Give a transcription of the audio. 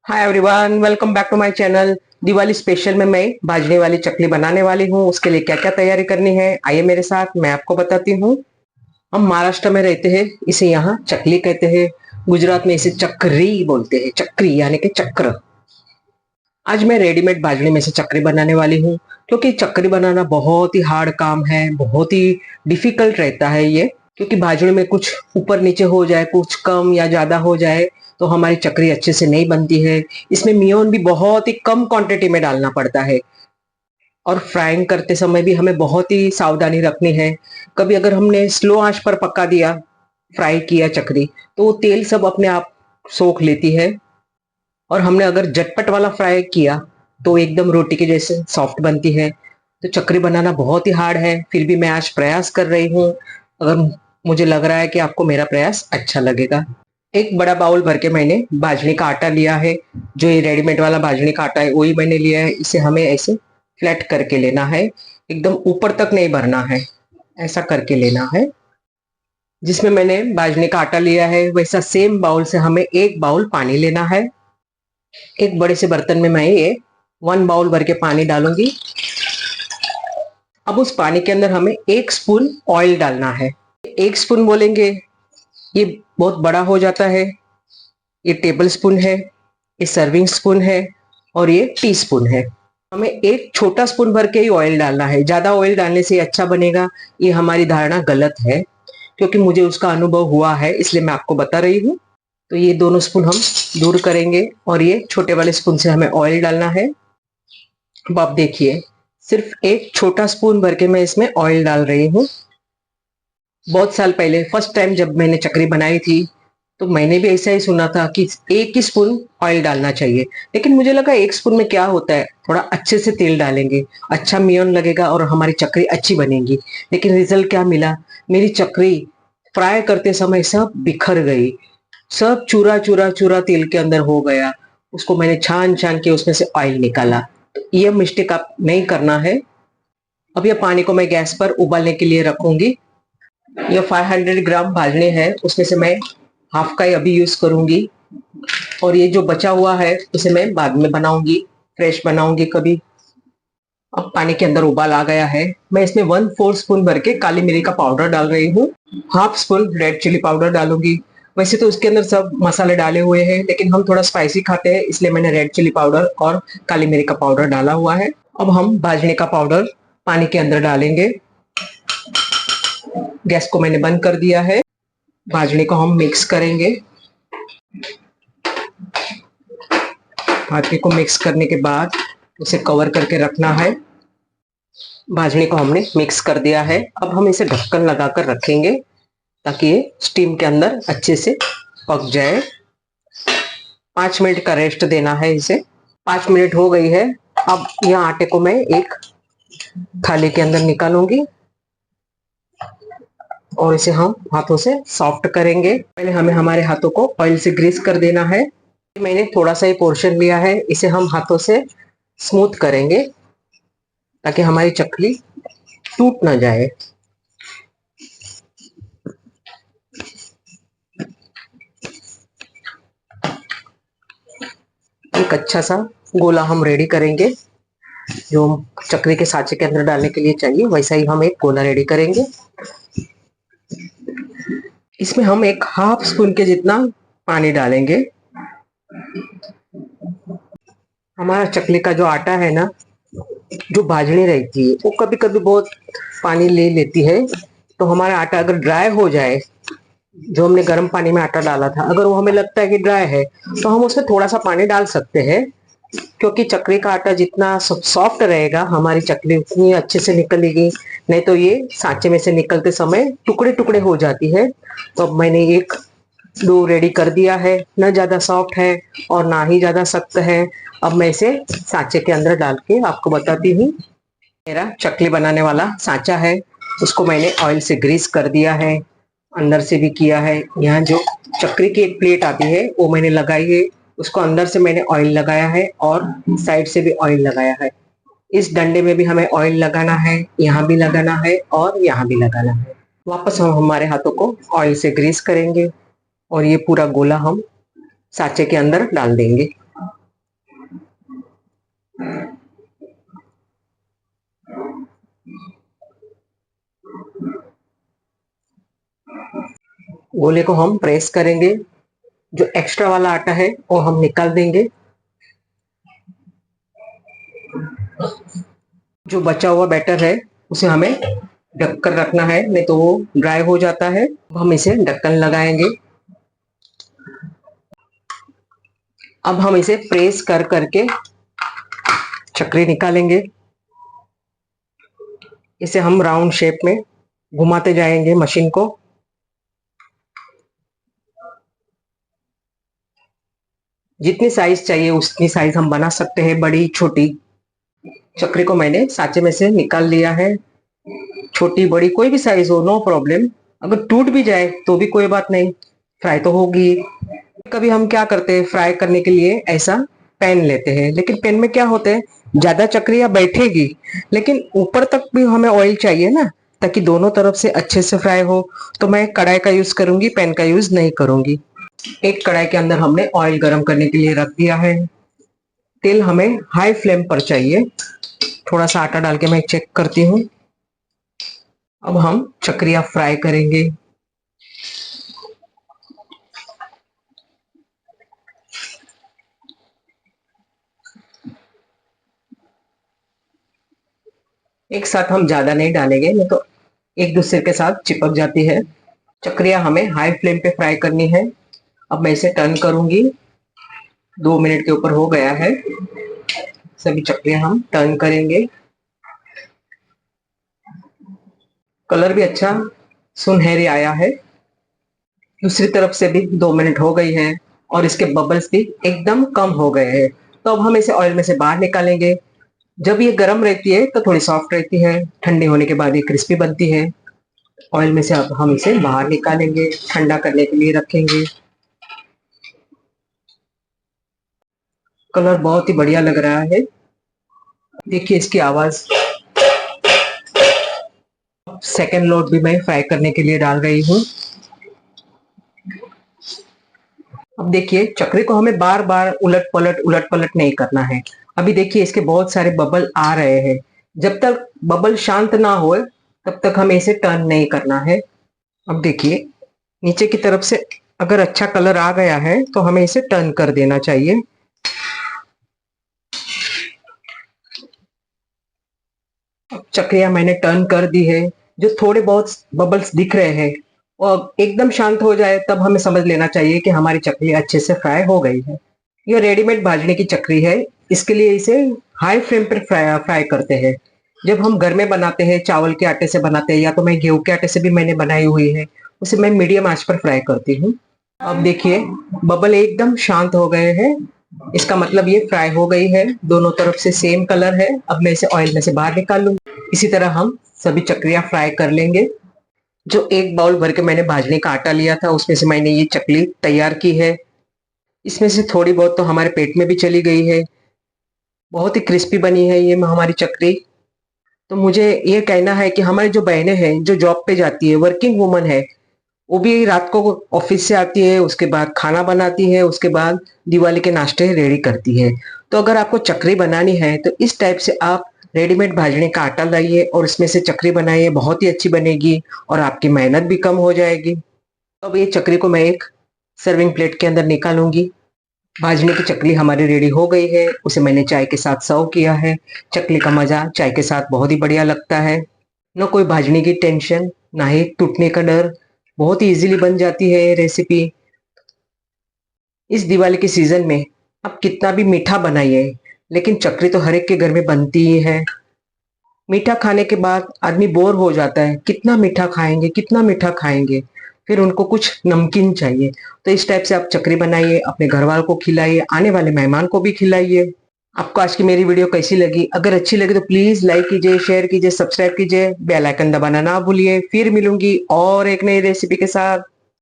Hi everyone, welcome back to my channel. Diwali special में मैं भाजने वाली चकली बनाने वाली हूँ। उसके लिए क्या क्या तैयारी करनी है आइए मेरे साथ, मैं आपको बताती हूँ। हम महाराष्ट्र में रहते हैं, इसे यहाँ चकली कहते हैं। गुजरात में इसे चक्री बोलते हैं, चक्री यानी कि चक्र। आज मैं रेडीमेड भाजने में से चक्री बनाने वाली हूँ, क्योंकि चक्री बनाना बहुत ही हार्ड काम है, बहुत ही डिफिकल्ट रहता है ये। क्योंकि भाजने में कुछ ऊपर नीचे हो जाए, कुछ कम या ज्यादा हो जाए तो हमारी चक्री अच्छे से नहीं बनती है। इसमें मियोन भी बहुत ही कम क्वांटिटी में डालना पड़ता है, और फ्राइंग करते समय भी हमें बहुत ही सावधानी रखनी है। कभी अगर हमने स्लो आंच पर पका दिया, फ्राई किया चक्री, तो वो तेल सब अपने आप सोख लेती है। और हमने अगर झटपट वाला फ्राई किया तो एकदम रोटी के जैसे सॉफ्ट बनती है। तो चक्री बनाना बहुत ही हार्ड है, फिर भी मैं आज प्रयास कर रही हूँ। अगर मुझे लग रहा है कि आपको मेरा प्रयास अच्छा लगेगा। एक बड़ा बाउल भर के मैंने भाजने का आटा लिया है। जो ये रेडीमेड वाला भाजने का आटा है वही मैंने लिया है। इसे हमें ऐसे फ्लैट करके लेना है, एकदम ऊपर तक नहीं भरना है, ऐसा करके लेना है। जिसमें मैंने भाजने का आटा लिया है वैसा सेम बाउल से हमें एक बाउल पानी लेना है। एक बड़े से बर्तन में मैं ये 1 बाउल भर के पानी डालूंगी। अब उस पानी के अंदर हमें 1 स्पून ऑयल डालना है। 1 स्पून बोलेंगे, ये बहुत बड़ा हो जाता है। ये टेबल स्पून है, ये सर्विंग स्पून है, और ये टी स्पून है। हमें एक छोटा स्पून भर के ही ऑयल डालना है, ज्यादा ऑयल डालने से अच्छा बनेगा ये हमारी धारणा गलत है। क्योंकि मुझे उसका अनुभव हुआ है, इसलिए मैं आपको बता रही हूँ। तो ये दोनों स्पून हम दूर करेंगे, और ये छोटे वाले स्पून से हमें ऑयल डालना है। अब आप देखिए, सिर्फ एक छोटा स्पून भर के मैं इसमें ऑयल डाल रही हूँ। बहुत साल पहले फर्स्ट टाइम जब मैंने चकरी बनाई थी, तो मैंने भी ऐसा ही सुना था कि 1 ही स्पून ऑयल डालना चाहिए। लेकिन मुझे लगा 1 स्पून में क्या होता है, थोड़ा अच्छे से तेल डालेंगे, अच्छा मियोन लगेगा और हमारी चकरी अच्छी बनेगी। लेकिन रिजल्ट क्या मिला, मेरी चकरी फ्राई करते समय सब बिखर गई, सब चूरा चूरा चूरा तेल के अंदर हो गया। उसको मैंने छान छान के उसमें से ऑयल निकाला। तो ये मिस्टेक आप नहीं करना है। अब ये पानी को मैं गैस पर उबालने के लिए रखूंगी। ये 500 ग्राम भाजने हैं, उसमें से मैं हाफ का ही अभी यूज करूंगी। और ये जो बचा हुआ है उसे मैं बाद में बनाऊंगी, फ्रेश बनाऊंगी कभी। अब पानी के अंदर उबाल आ गया है। मैं इसमें 1/4 स्पून भर के काली मिरी का पाउडर डाल रही हूँ। Half spoon red chilli powder डालूंगी। वैसे तो उसके अंदर सब मसाले डाले हुए हैं, लेकिन हम थोड़ा स्पाइसी खाते हैं, इसलिए मैंने रेड चिली पाउडर और काली मिरी का पाउडर डाला हुआ है। अब हम भाजने का पाउडर पानी के अंदर डालेंगे। गैस को मैंने बंद कर दिया है। भाजने को हम मिक्स करेंगे। भाजने को मिक्स करने के बाद उसे कवर करके रखना है। भाजने को हमने मिक्स कर दिया है। अब हम इसे ढक्कन लगाकर रखेंगे, ताकि ये स्टीम के अंदर अच्छे से पक जाए। 5 मिनट का रेस्ट देना है इसे। 5 मिनट हो गई है। अब यह आटे को मैं एक थाली के अंदर निकालूंगी, और इसे हम हाथों से सॉफ्ट करेंगे। पहले हमें हमारे हाथों को ऑयल से ग्रीस कर देना है। मैंने थोड़ा सा ही पोर्शन लिया है, इसे हम हाथों से स्मूथ करेंगे, ताकि हमारी चकली टूट ना जाए। एक अच्छा सा गोला हम रेडी करेंगे, जो चकली के साँचे के अंदर डालने के लिए चाहिए, वैसा ही हम एक गोला रेडी करेंगे। इसमें हम एक हाफ स्पून के जितना पानी डालेंगे। हमारा चकली का जो आटा है ना, जो भाजनी रहती है, वो कभी कभी बहुत पानी ले लेती है। तो हमारा आटा अगर ड्राई हो जाए, जो हमने गर्म पानी में आटा डाला था, अगर वो हमें लगता है कि ड्राई है, तो हम उसमें थोड़ा सा पानी डाल सकते हैं। क्योंकि चकली का आटा जितना सॉफ्ट रहेगा, हमारी चकली उतनी अच्छे से निकलेगी। नहीं तो ये सांचे में से निकलते समय टुकड़े टुकड़े हो जाती है। तो अब मैंने एक डो रेडी कर दिया है, न ज्यादा सॉफ्ट है और ना ही ज्यादा सख्त है। अब मैं इसे सांचे के अंदर डाल के आपको बताती हूँ। मेरा चकली बनाने वाला सांचा है, उसको मैंने ऑयल से ग्रीस कर दिया है, अंदर से भी किया है। यहाँ जो चक्री की एक प्लेट आती है वो मैंने लगाई है, उसको अंदर से मैंने ऑयल लगाया है और साइड से भी ऑयल लगाया है। इस डंडे में भी हमें ऑयल लगाना है, यहाँ भी लगाना है और यहाँ भी लगाना है। वापस हम हमारे हाथों को ऑयल से ग्रीस करेंगे, और ये पूरा गोला हम सांचे के अंदर डाल देंगे। गोले को हम प्रेस करेंगे, जो एक्स्ट्रा वाला आटा है वो हम निकाल देंगे। जो बचा हुआ बैटर है उसे हमें ढक कर रखना है, नहीं तो वो ड्राई हो जाता है। हम इसे ढक्कन लगाएंगे। अब हम इसे प्रेस कर करके चक्री निकालेंगे। इसे हम राउंड शेप में घुमाते जाएंगे मशीन को। जितनी साइज चाहिए उतनी साइज हम बना सकते हैं, बड़ी छोटी। चक्री को मैंने साँचे में से निकाल लिया है। छोटी बड़ी कोई भी साइज हो, नो प्रॉब्लम। अगर टूट भी जाए तो भी कोई बात नहीं, फ्राई तो होगी। कभी हम क्या करते हैं, फ्राई करने के लिए ऐसा पैन लेते हैं, लेकिन पैन में क्या होता है, ज्यादा चक्रियां बैठेगी, लेकिन ऊपर तक भी हमें ऑयल चाहिए ना, ताकि दोनों तरफ से अच्छे से फ्राई हो। तो मैं कढ़ाई का यूज करूंगी, पैन का यूज नहीं करूंगी। एक कढ़ाई के अंदर हमने ऑयल गर्म करने के लिए रख दिया है। तेल हमें हाई फ्लेम पर चाहिए। थोड़ा सा आटा डाल के मैं चेक करती हूँ। अब हम चक्रियां फ्राई करेंगे। एक साथ हम ज्यादा नहीं डालेंगे, नहीं तो एक दूसरे के साथ चिपक जाती है। चक्रियां हमें हाई फ्लेम पे फ्राई करनी है। अब मैं इसे टर्न करूंगी। 2 मिनट के ऊपर हो गया है। सभी चक्रियां हम टर्न करेंगे। कलर भी अच्छा सुनहरी आया है। दूसरी तरफ से भी 2 मिनट हो गई है और इसके बबल्स भी एकदम कम हो गए हैं। तो अब हम इसे ऑयल में से बाहर निकालेंगे। जब ये गर्म रहती है तो थोड़ी सॉफ्ट रहती है, ठंडी होने के बाद ये क्रिस्पी बनती है। ऑयल में से अब हम इसे बाहर निकालेंगे, ठंडा करने के लिए रखेंगे। कलर बहुत ही बढ़िया लग रहा है। देखिए इसकी आवाज। सेकेंड लोड भी मैं फ्राई करने के लिए डाल रही हूँ। अब देखिए चक्री को हमें बार बार उलट पलट नहीं करना है। अभी देखिए इसके बहुत सारे बबल आ रहे हैं। जब तक बबल शांत ना हो तब तक हमें इसे टर्न नहीं करना है। अब देखिए नीचे की तरफ से अगर अच्छा कलर आ गया है तो हमें इसे टर्न कर देना चाहिए। अब चक्रियां मैंने टर्न कर दी है। जो थोड़े बहुत बबल्स दिख रहे हैं और एकदम शांत हो जाए तब हमें समझ लेना चाहिए कि हमारी चकली अच्छे से फ्राई हो गई है। यह रेडीमेड भाजने की चक्री है। इसके लिए इसे हाई फ्लेम पर फ्राई करते हैं। जब हम घर में बनाते हैं, चावल के आटे से बनाते हैं, या तो मैं गेहूं के आटे से भी मैंने बनाई हुई है, उसे मैं मीडियम आंच पर फ्राई करती हूँ। अब देखिए बबल एकदम शांत हो गए हैं। इसका मतलब ये फ्राई हो गई है। दोनों तरफ से सेम कलर है। अब मैं इसे ऑयल में से बाहर निकाल लूंगी। इसी तरह हम सभी चकरियां फ्राई कर लेंगे। जो एक बाउल भर के मैंने भाजने का आटा लिया था उसमें से मैंने ये चकली तैयार की है। इसमें से थोड़ी बहुत तो हमारे पेट में भी चली गई है। बहुत ही क्रिस्पी बनी है ये हमारी चकरी। तो मुझे ये कहना है कि हमारी जो बहनें हैं जो जॉब पे जाती है, वर्किंग वुमन है, वो भी रात को ऑफिस से आती है, उसके बाद खाना बनाती है, उसके बाद दिवाली के नाश्ते रेडी करती है। तो अगर आपको चकरी बनानी है तो इस टाइप से आप रेडीमेड भाजने का आटा लाइए और इसमें से चकरी बनाइए, बहुत ही अच्छी बनेगी और आपकी मेहनत भी कम हो जाएगी। तो अब ये चकरी को मैं एक सर्विंग प्लेट के अंदर निकालूंगी। भाजने की चकली हमारी रेडी हो गई है। उसे मैंने चाय के साथ सर्व किया है। चकली का मजा चाय के साथ बहुत ही बढ़िया लगता है। न कोई भाजने की टेंशन, ना ही टूटने का डर। बहुत ही इजीली बन जाती है ये रेसिपी। इस दिवाली के सीजन में आप कितना भी मीठा बनाइए, लेकिन चकरी तो हर एक के घर में बनती ही है। मीठा खाने के बाद आदमी बोर हो जाता है, कितना मीठा खाएंगे, कितना मीठा खाएंगे, फिर उनको कुछ नमकीन चाहिए। तो इस टाइप से आप चकरी बनाइए, अपने घर वालों को खिलाइए, आने वाले मेहमान को भी खिलाइए। आपको आज की मेरी वीडियो कैसी लगी? अगर अच्छी लगी तो प्लीज लाइक कीजिए, शेयर कीजिए, सब्सक्राइब कीजिए, बेल आइकन दबाना ना भूलिए। फिर मिलूंगी और एक नई रेसिपी के साथ।